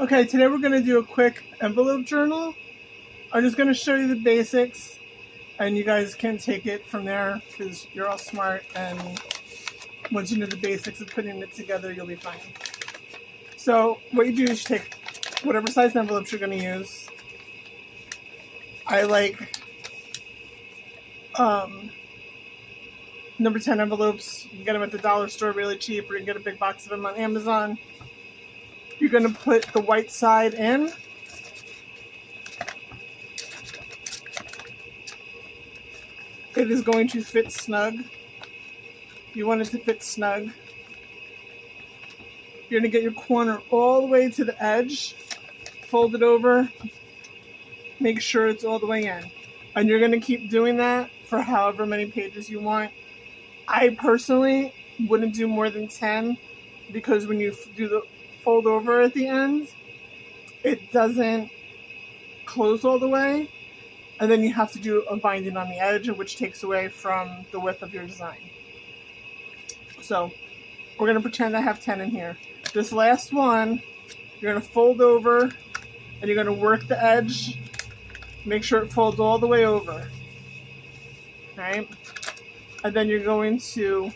Okay, today we're going to do a quick envelope journal. I'm just going to show you the basics, and you guys can take it from there because you're all smart, and once you know the basics of putting it together, you'll be fine. So what you do is you take whatever size envelopes you're going to use. I like number 10 envelopes. You can get them at the dollar store really cheap, or you can get a big box of them on Amazon. You're going to put the white side in. It is going to fit snug. You want it to fit snug. You're going to get your corner all the way to the edge, fold it over, make sure it's all the way in. And you're going to keep doing that for however many pages you want. I personally wouldn't do more than 10 because when you do the fold over at the end, it doesn't close all the way. And then you have to do a binding on the edge, which takes away from the width of your design. So we're going to pretend I have 10 in here. This last one, you're going to fold over and you're going to work the edge. Make sure it folds all the way over. Right? And then you're going to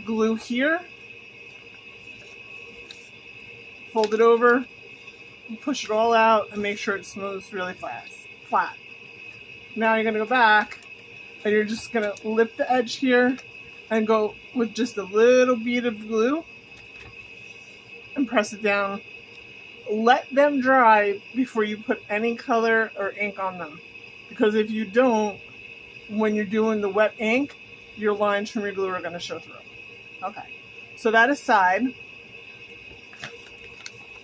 glue here. Fold it over. Push it all out and make sure it smooths really flat. Now you're going to go back and you're just going to lip the edge here and go with just a little bead of glue and press it down. Let them dry before you put any color or ink on them. Because if you don't, when you're doing the wet ink, your lines from your glue are going to show through. Okay, so that aside,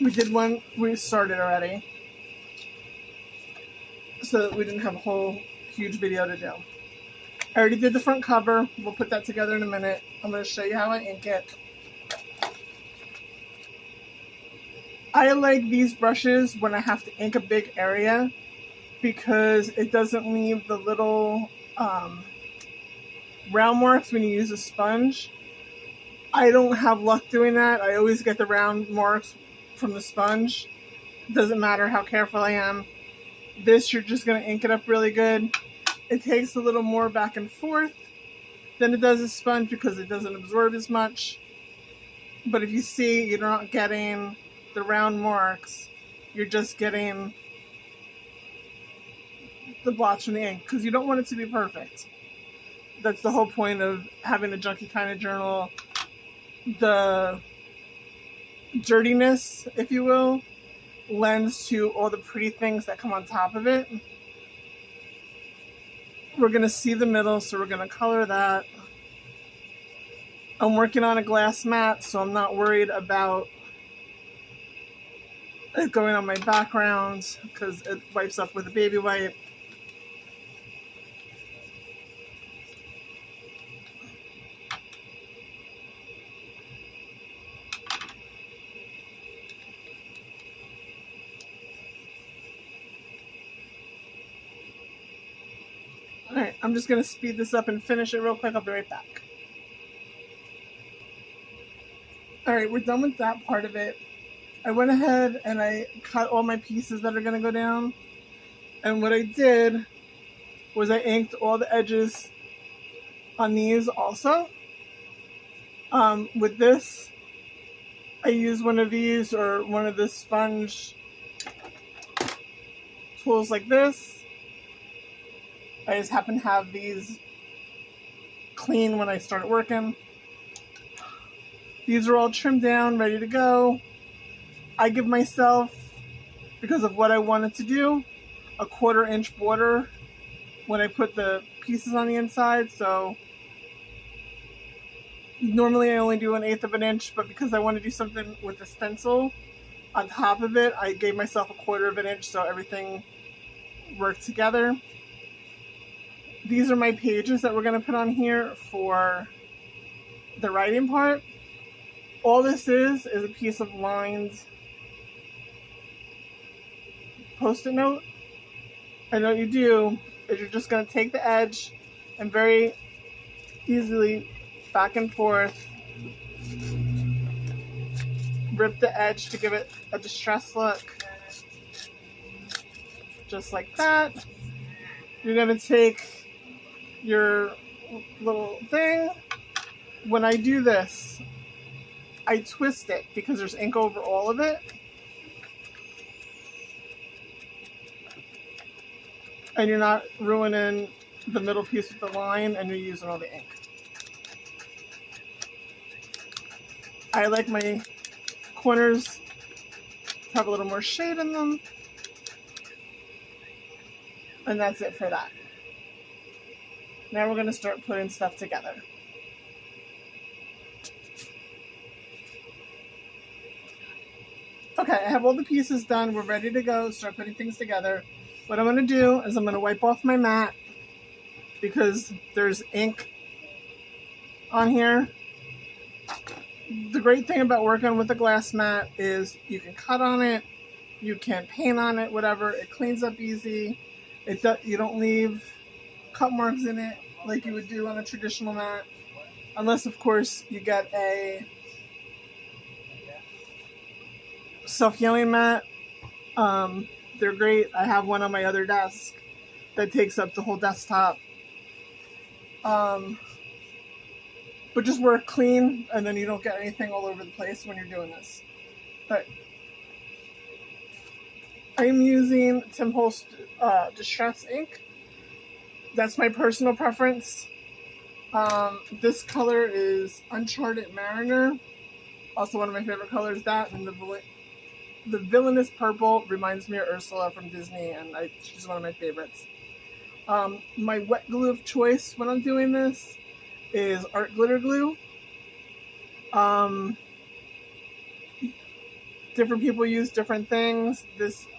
we did one, we started already, so that we didn't have a whole huge video to do. I already did the front cover. We'll put that together in a minute. I'm going to show you how I ink it. I like these brushes when I have to ink a big area because it doesn't leave the little round marks when you use a sponge. I don't have luck doing that. I always get the round marks from the sponge. It doesn't matter how careful I am. This, you're just going to ink it up really good. It takes a little more back and forth than it does a sponge because it doesn't absorb as much. But if you see, you're not getting the round marks. You're just getting the blots from the ink because you don't want it to be perfect. That's the whole point of having a junky kind of journal. The dirtiness, if you will, lends to all the pretty things that come on top of it. We're going to see the middle, so we're going to color that. I'm working on a glass mat, so I'm not worried about it going on my background because it wipes up with a baby wipe. Alright, I'm just going to speed this up and finish it real quick. I'll be right back. Alright, we're done with that part of it. I went ahead and I cut all my pieces that are going to go down. And what I did was I inked all the edges on these also. With this, I use one of these or one of the sponge tools like this. I just happen to have these clean when I started working. These are all trimmed down, ready to go. I give myself, because of what I wanted to do, a 1/4 inch border when I put the pieces on the inside. So normally I only do 1/8 of an inch, but because I want to do something with the stencil on top of it, I gave myself a 1/4 of an inch so everything worked together. These are my pages that we're going to put on here for the writing part. All this is a piece of lined Post-it note. And what you do is you're just going to take the edge and very easily back and forth rip the edge to give it a distressed look. Just like that. You're going to take your little thing. When I do this, I twist it because there's ink over all of it. And you're not ruining the middle piece with the line, and you're using all the ink. I like my corners to have a little more shade in them. And that's it for that. Now we're going to start putting stuff together. Okay, I have all the pieces done. We're ready to go, start putting things together. What I'm going to do is I'm going to wipe off my mat because there's ink on here. The great thing about working with a glass mat is you can cut on it, you can paint on it, whatever. It cleans up easy. You don't leave cut marks in it like you would do on a traditional mat. Unless, of course, you get a self-healing mat. They're great. I have one on my other desk that takes up the whole desktop. But just work clean, and then you don't get anything all over the place when you're doing this. But I'm using Tim Holtz Distress ink. That's my personal preference. This color is Uncharted Mariner. Also one of my favorite colors. That and the Villainous Purple reminds me of Ursula from Disney, and she's one of my favorites. My wet glue of choice when I'm doing this is Art Glitter Glue. Different people use different things.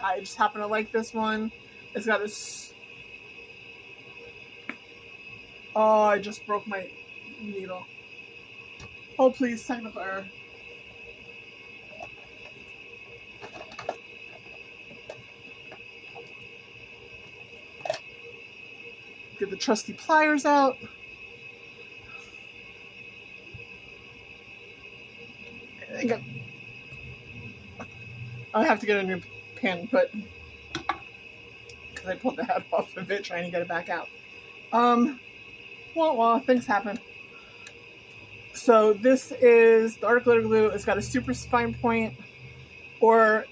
I just happen to like this one. It's got oh, I just broke my needle. Oh, please, technical error. Get the trusty pliers out. I have to get a new pin, but because I pulled the head off of it trying to get it back out. Well, things happen. So this is the Art Glitter Glue. It's got a super fine point, or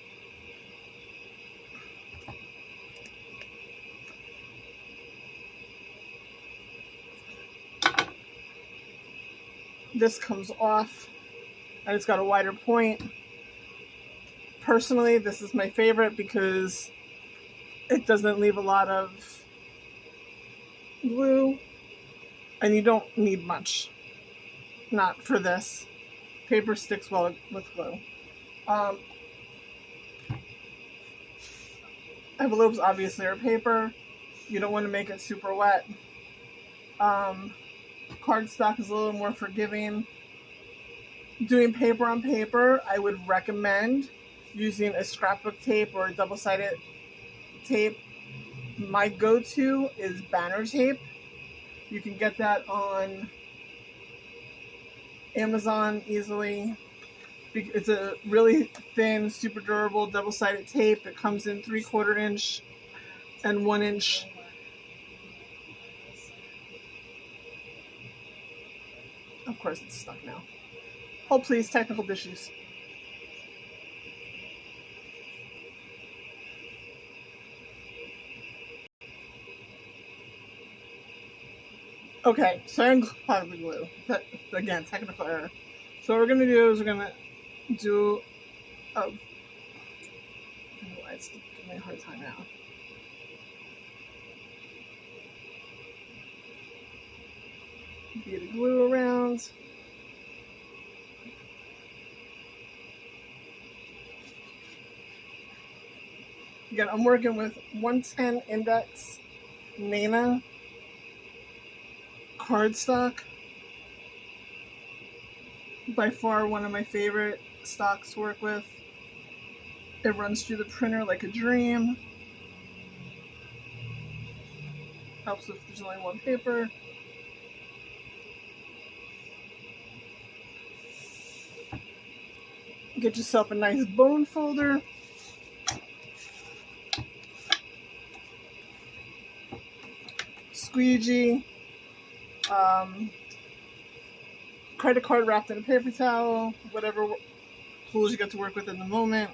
this comes off and it's got a wider point. Personally, this is my favorite because it doesn't leave a lot of glue, and you don't need much. Not for this. Paper sticks well with glue. Envelopes obviously are paper. You don't want to make it super wet. Cardstock is a little more forgiving. Doing paper on paper, I would recommend using a scrapbook tape or a double-sided tape. My go-to is Banner tape. You can get that on Amazon easily. It's a really thin, super durable, double-sided tape. It comes in 3/4 inch and 1 inch. Of course, it's stuck now. Oh, please, technical issues. Okay, so I'm clogged the glue. Again, technical error. So what we're gonna do is we're gonna do it's giving me a hard time now. Bead of glue around. Again, I'm working with 110 index Nana cardstock. By far one of my favorite stocks to work with. It runs through the printer like a dream. Helps if there's only one paper. Get yourself a nice bone folder. Squeegee. Credit card wrapped in a paper towel. Whatever tools you get to work with in the moment.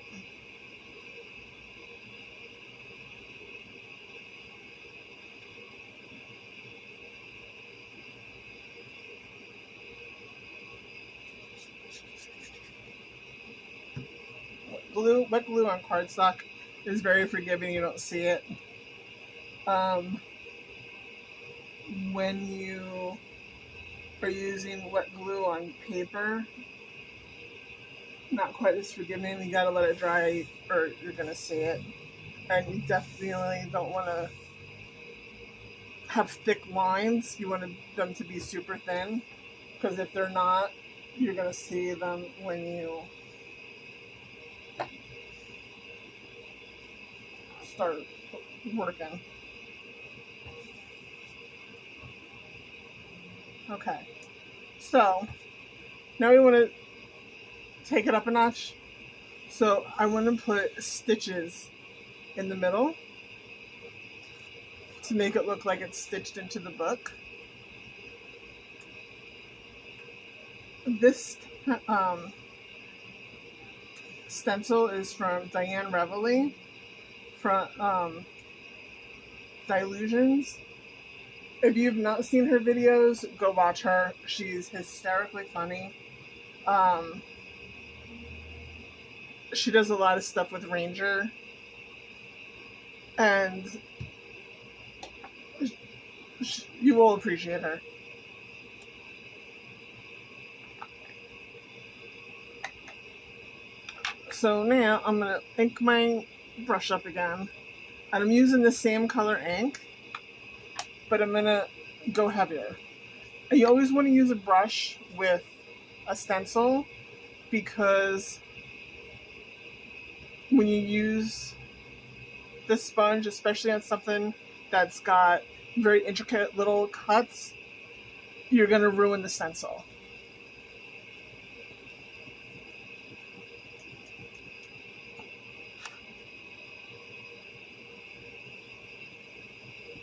Wet glue on cardstock is very forgiving. You don't see it. When you are using wet glue on paper, not quite as forgiving. You gotta let it dry or you're gonna see it. And you definitely don't want to have thick lines. You want them to be super thin, because if they're not, you're gonna see them when you start working. Okay, so now we want to take it up a notch. So I want to put stitches in the middle to make it look like it's stitched into the book. This stencil is from Diane Reveley from Dylusions. If you've not seen her videos, go watch her. She's hysterically funny. She does a lot of stuff with Ranger. And you will appreciate her. So now I'm going to ink my brush up again. And I'm using the same color ink, but I'm going to go heavier. And you always want to use a brush with a stencil, because when you use the sponge, especially on something that's got very intricate little cuts, you're going to ruin the stencil.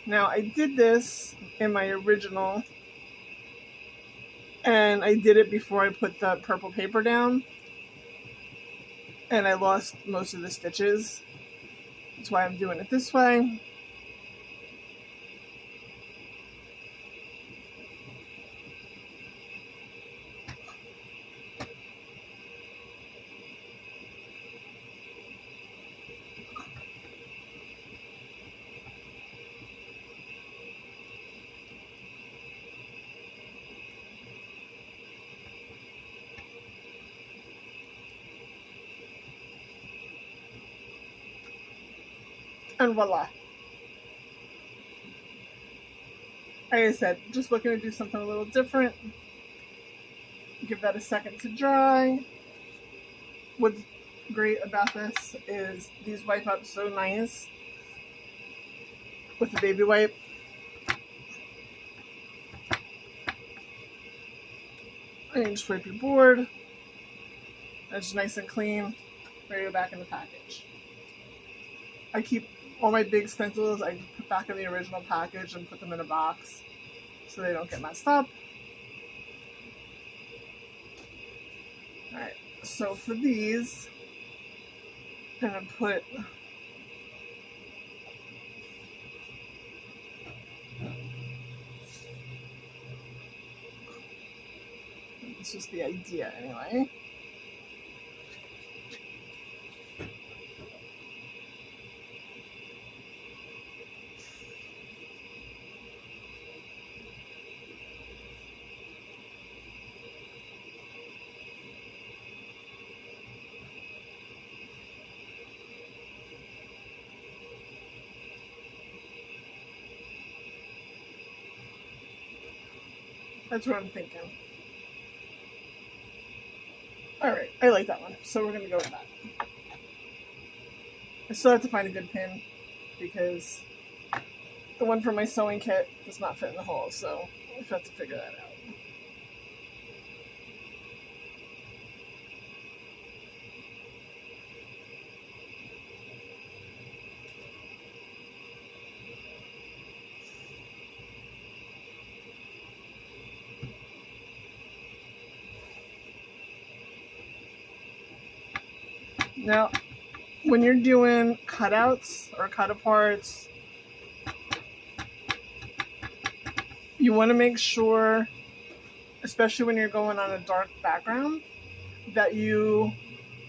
Now, I did this in my original, and I did it before I put the purple paper down, and I lost most of the stitches. That's why I'm doing it this way. And voila. Like I said, just looking to do something a little different. Give that a second to dry. What's great about this is these wipe up so nice with the baby wipe. And you just wipe your board. That's nice and clean. Ready to go back in the package. I keep all my big stencils, I put back in the original package and put them in a box so they don't get messed up. Alright, so for these, I'm going to put this is the idea anyway. That's what I'm thinking. Alright, I like that one. So we're going to go with that. I still have to find a good pin because the one from my sewing kit does not fit in the hole, so I have to figure that out. Now, when you're doing cutouts or cut aparts, you want to make sure, especially when you're going on a dark background, that you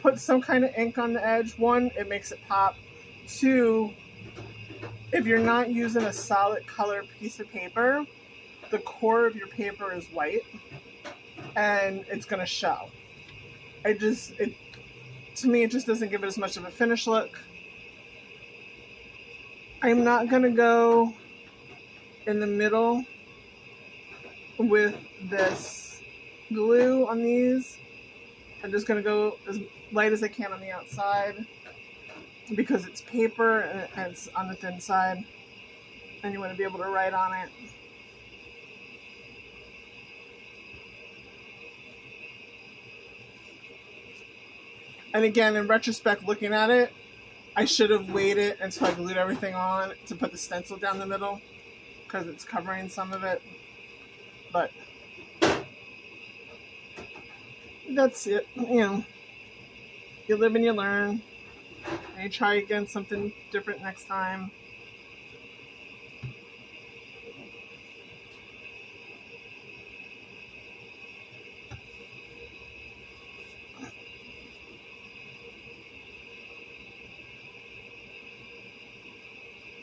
put some kind of ink on the edge. One, it makes it pop. Two, if you're not using a solid color piece of paper, the core of your paper is white and it's going to show. To me, it just doesn't give it as much of a finished look. I'm not going to go in the middle with this glue on these. I'm just going to go as light as I can on the outside because it's paper and it's on the thin side and you want to be able to write on it. And again, in retrospect, looking at it, I should have waited until I glued everything on to put the stencil down the middle because it's covering some of it. But that's it. You know, you live and you learn. And you try again something different next time.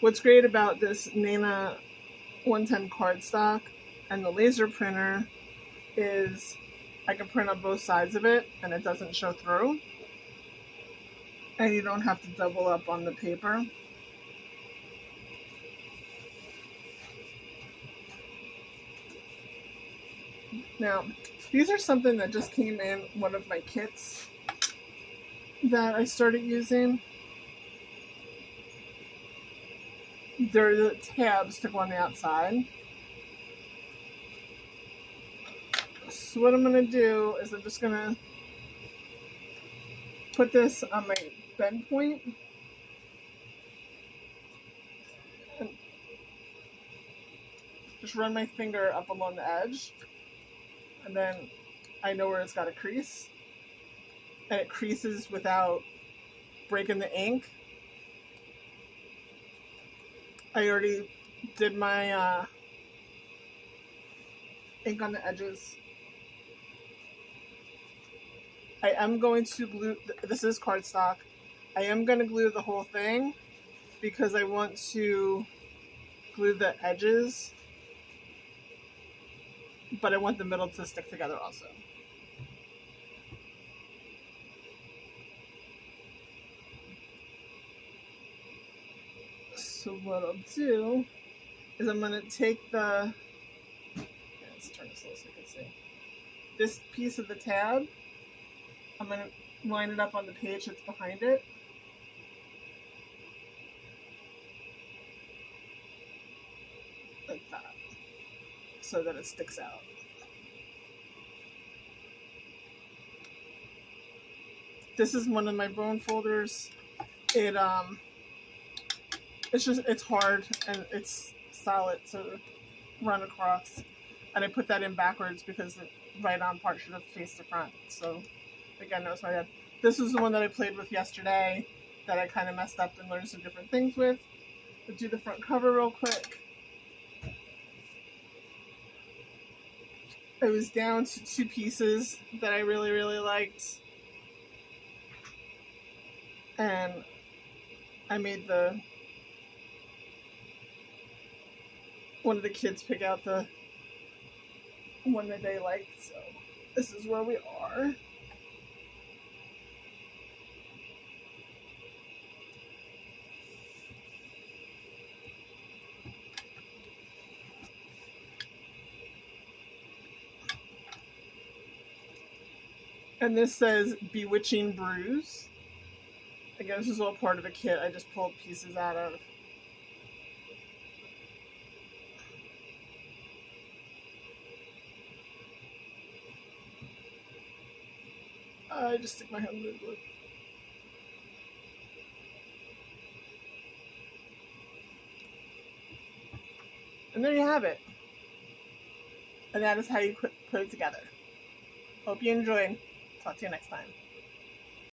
What's great about this Neenah 110 cardstock and the laser printer is I can print on both sides of it and it doesn't show through. And you don't have to double up on the paper. Now, these are something that just came in one of my kits that I started using. They're the tabs to go on the outside. So what I'm going to do is I'm just going to put this on my bend point. And just run my finger up along the edge. And then I know where it's got a crease. And it creases without breaking the ink. I already did my ink on the edges. I am going to glue, this is cardstock. I am going to glue the whole thing because I want to glue the edges, but I want the middle to stick together also. So what I'll do is I'm going to take the, let's turn this a little so you can see. This piece of the tab, I'm going to line it up on the page that's behind it. Like that. So that it sticks out. This is one of my bone folders. It's hard and it's solid to run across. And I put that in backwards because the right on part should have faced the front. So again, that was my bad. This was the one that I played with yesterday that I kind of messed up and learned some different things with. Let's do the front cover real quick. I was down to 2 pieces that I really, really liked. And I made one of the kids pick out the one that they liked, so this is where we are. And this says Bewitching Brews. Again, this is all part of a kit I just pulled pieces out of. I just stick my hand in the glue. And there you have it. And that is how you put it together. Hope you enjoyed. Talk to you next time.